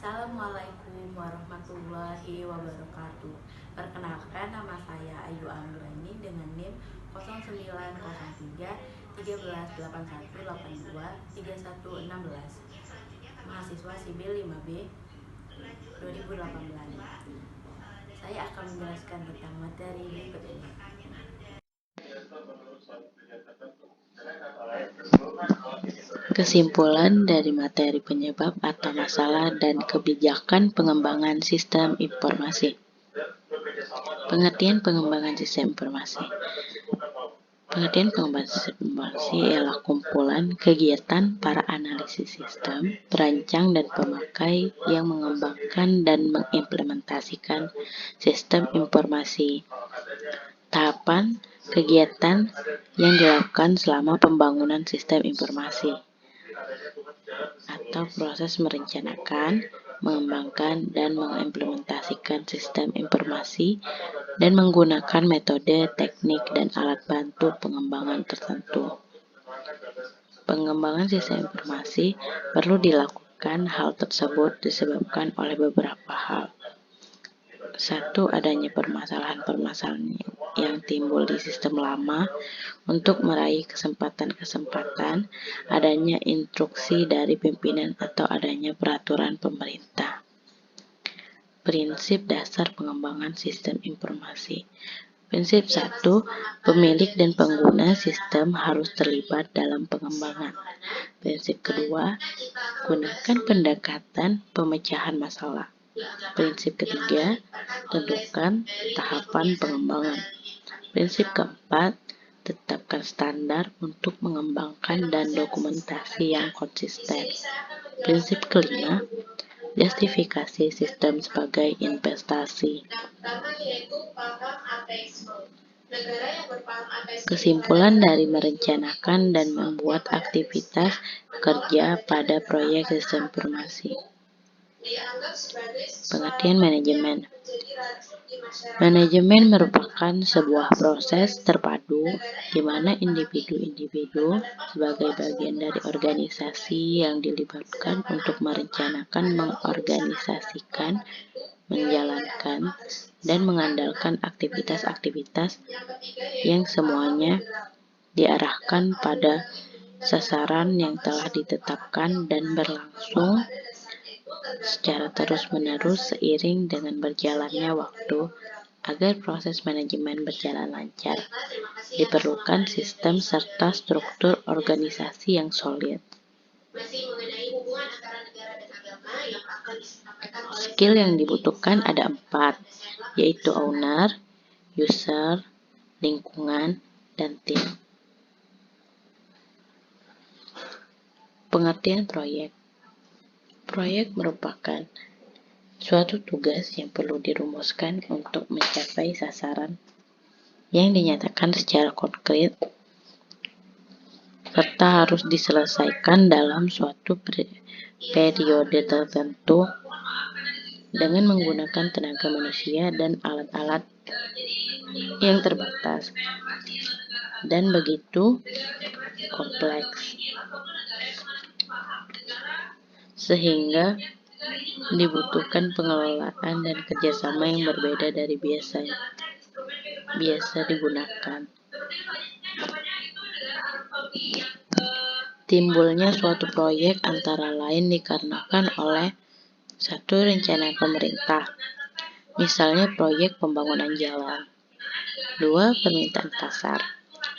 Assalamualaikum warahmatullahi wabarakatuh. Perkenalkan, nama saya Ayu Anggrani dengan NIM 0903 138182 3116. Mahasiswa sipil 5B 2018. Saya akan menjelaskan tentang materi berikut ini. Kesimpulan dari materi penyebab atau masalah dan kebijakan pengembangan sistem informasi. Pengertian pengembangan sistem informasi. Pengertian pengembangan sistem informasi ialah kumpulan kegiatan para analisis sistem, perancang, dan pemakai yang mengembangkan dan mengimplementasikan sistem informasi. Tahapan kegiatan yang dilakukan selama pembangunan sistem informasi atau proses merencanakan, mengembangkan, dan mengimplementasikan sistem informasi dan menggunakan metode, teknik, dan alat bantu pengembangan tertentu. Pengembangan sistem informasi perlu dilakukan. Hal tersebut disebabkan oleh beberapa hal. 1. Adanya permasalahan-permasalahan yang timbul di sistem lama. Untuk meraih kesempatan-kesempatan, adanya instruksi dari pimpinan atau adanya peraturan pemerintah. Prinsip dasar pengembangan sistem informasi. Prinsip 1. Pemilik dan pengguna sistem harus terlibat dalam pengembangan. Prinsip kedua, gunakan pendekatan pemecahan masalah. Prinsip ketiga, tentukan tahapan pengembangan. Prinsip keempat, tetapkan standar untuk mengembangkan dan dokumentasi yang konsisten. Prinsip kelima, justifikasi sistem sebagai investasi. Kesimpulan dari merencanakan dan membuat aktivitas kerja pada proyek sistem informasi. Pengertian manajemen. Manajemen merupakan sebuah proses terpadu di mana individu-individu sebagai bagian dari organisasi yang dilibatkan untuk merencanakan, mengorganisasikan, menjalankan, dan mengandalkan aktivitas-aktivitas yang semuanya diarahkan pada sasaran yang telah ditetapkan dan berlangsung secara terus-menerus seiring dengan berjalannya waktu. Agar proses manajemen berjalan lancar, diperlukan sistem serta struktur organisasi yang solid. Skill yang dibutuhkan ada 4, yaitu owner, user, lingkungan, dan tim. Pengertian proyek. Proyek merupakan suatu tugas yang perlu dirumuskan untuk mencapai sasaran yang dinyatakan secara konkret serta harus diselesaikan dalam suatu periode tertentu dengan menggunakan tenaga manusia dan alat-alat yang terbatas dan begitu kompleks, sehingga dibutuhkan pengelolaan dan kerjasama yang berbeda dari biasa digunakan. Timbulnya suatu proyek antara lain dikarenakan oleh 1. Rencana pemerintah, misalnya proyek pembangunan jalan. 2. Permintaan pasar,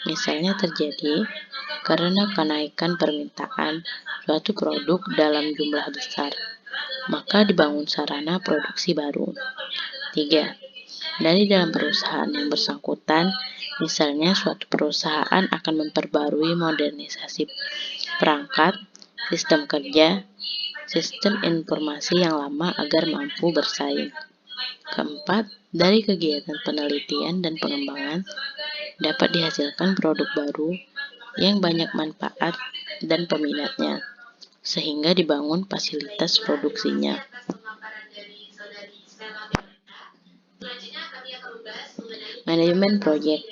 misalnya terjadi karena kenaikan permintaan suatu produk dalam jumlah besar, maka dibangun sarana produksi baru. 3. Dari dalam perusahaan yang bersangkutan, misalnya suatu perusahaan akan memperbarui modernisasi perangkat, sistem kerja, sistem informasi yang lama agar mampu bersaing. 4. Dari kegiatan penelitian dan pengembangan dapat dihasilkan produk baru yang banyak manfaat dan peminatnya, sehingga dibangun fasilitas produksinya. Manajemen proyek.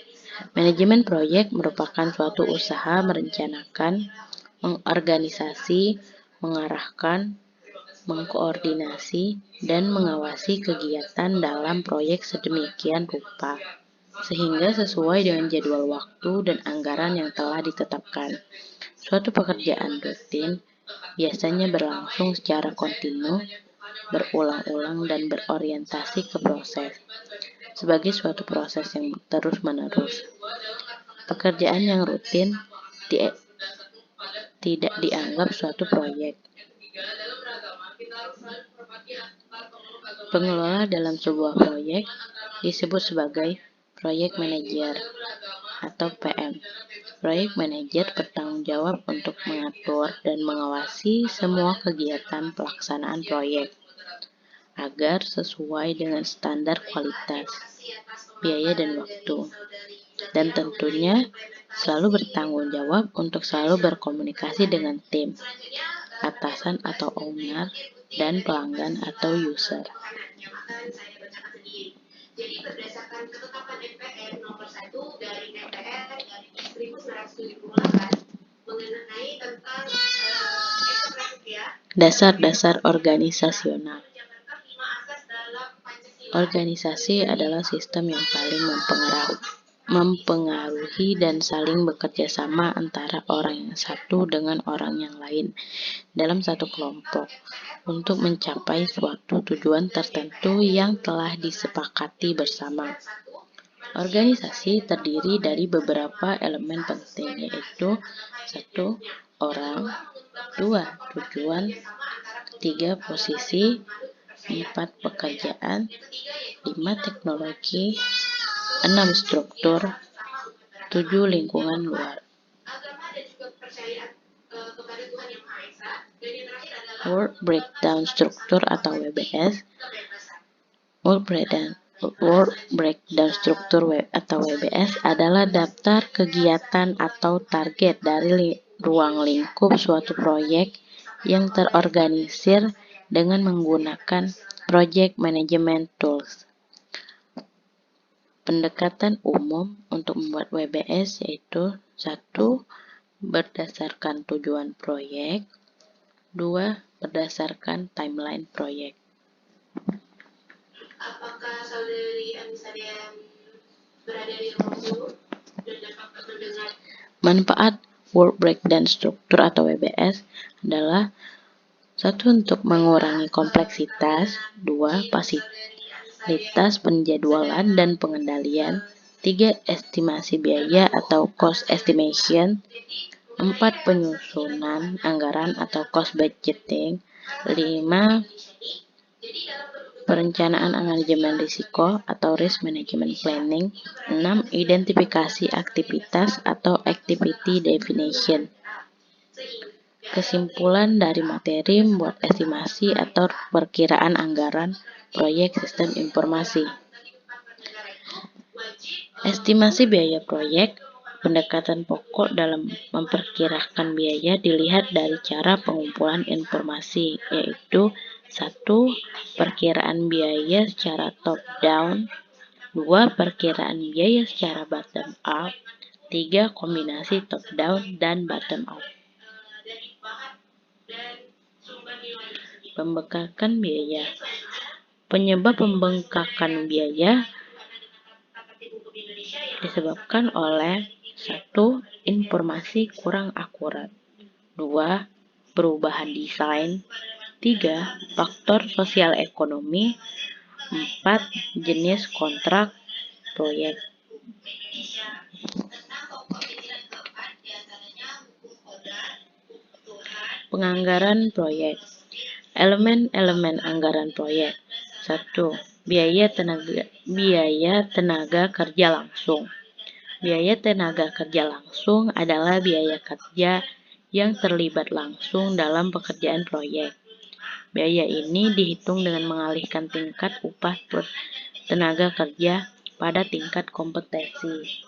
Manajemen proyek merupakan suatu usaha merencanakan, mengorganisasi, mengarahkan, mengkoordinasi, dan mengawasi kegiatan dalam proyek sedemikian rupa, sehingga sesuai dengan jadwal waktu dan anggaran yang telah ditetapkan. Suatu pekerjaan rutin biasanya berlangsung secara kontinu, berulang-ulang, dan berorientasi ke proses, sebagai suatu proses yang terus-menerus. Pekerjaan yang rutin tidak dianggap suatu proyek. Pengelola dalam sebuah proyek disebut sebagai Project Manager atau PM. Project Manager bertanggung jawab untuk mengatur dan mengawasi semua kegiatan pelaksanaan proyek agar sesuai dengan standar kualitas, biaya, dan waktu. Dan tentunya selalu bertanggung jawab untuk selalu berkomunikasi dengan tim, atasan atau owner, dan pelanggan atau user. Jadi berdasarkan ketetapan MPR nomor 1 dari MPR dari 1978 mengenai tentang dasar-dasar organisasional. Organisasi adalah sistem yang paling mempengaruhi dan saling bekerja sama antara orang yang satu dengan orang yang lain dalam satu kelompok untuk mencapai suatu tujuan tertentu yang telah disepakati bersama. Organisasi terdiri dari beberapa elemen penting, yaitu 1. Orang, 2. Tujuan, 3. Posisi, 4. Pekerjaan, 5. Teknologi, 6. Struktur, 7. Lingkungan luar. Work Breakdown Struktur atau WBS. Work Breakdown Struktur atau WBS adalah daftar kegiatan atau target dari ruang lingkup suatu proyek yang terorganisir dengan menggunakan Project Management Tools. Pendekatan umum untuk membuat WBS yaitu 1. Berdasarkan tujuan proyek, 2. Berdasarkan timeline proyek. Apakah saudari Anissa yang berada di ruang guru dan dapat mendengar? Manfaat Work Breakdown Struktur atau WBS adalah 1. Untuk mengurangi kompleksitas, 2. Fasilitas penjadwalan dan pengendalian, 3. Estimasi biaya atau cost estimation, 4. Penyusunan anggaran atau cost budgeting, 5. Perencanaan manajemen risiko atau risk management planning, 6. Identifikasi aktivitas atau activity definition. Kesimpulan dari materi membuat estimasi atau perkiraan anggaran proyek sistem informasi. Estimasi biaya proyek. Pendekatan pokok dalam memperkirakan biaya dilihat dari cara pengumpulan informasi, yaitu 1. Perkiraan biaya secara top down, 2. Perkiraan biaya secara bottom up, 3. Kombinasi top down dan bottom up. Pembengkakan biaya. Penyebab pembengkakan biaya disebabkan oleh 1. Informasi kurang akurat, 2. Perubahan desain, 3. Faktor sosial ekonomi, 4. Jenis kontrak proyek. Penganggaran proyek. Elemen-elemen anggaran proyek. 1. Biaya tenaga kerja langsung. Biaya tenaga kerja langsung adalah biaya kerja yang terlibat langsung dalam pekerjaan proyek. Biaya ini dihitung dengan mengalihkan tingkat upah tenaga kerja pada tingkat kompetensi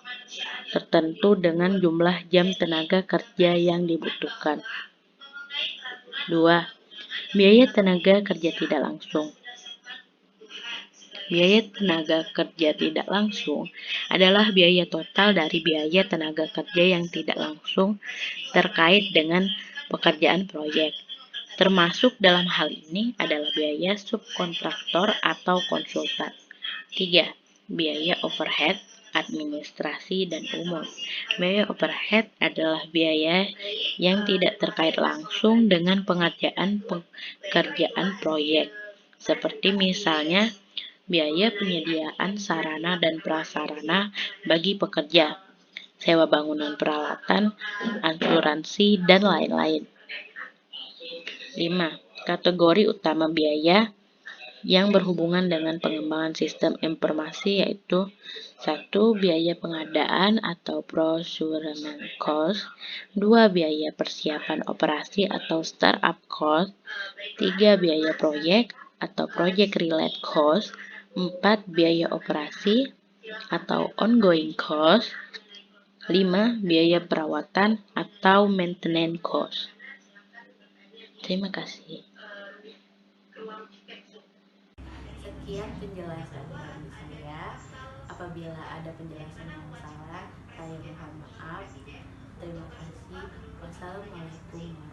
tertentu dengan jumlah jam tenaga kerja yang dibutuhkan. 2. Biaya tenaga kerja tidak langsung. Biaya tenaga kerja tidak langsung adalah biaya total dari biaya tenaga kerja yang tidak langsung terkait dengan pekerjaan proyek, Termasuk dalam hal ini adalah biaya subkontraktor atau konsultan. 3. Biaya overhead, administrasi, dan umum. Biaya overhead adalah biaya yang tidak terkait langsung dengan pekerjaan proyek, seperti misalnya biaya penyediaan sarana dan prasarana bagi pekerja, sewa bangunan peralatan, asuransi, dan lain-lain. 5. Kategori utama biaya yang berhubungan dengan pengembangan sistem informasi yaitu 1. Biaya pengadaan atau procurement cost, 2. Biaya persiapan operasi atau startup cost, 3. Biaya proyek atau project related cost, 4. Biaya operasi atau ongoing cost, 5. Biaya perawatan atau maintenance cost. Terima kasih. Sekian penjelasan dari saya. Apabila ada penjelasan yang salah, saya mohon maaf. Terima kasih. Wassalamualaikum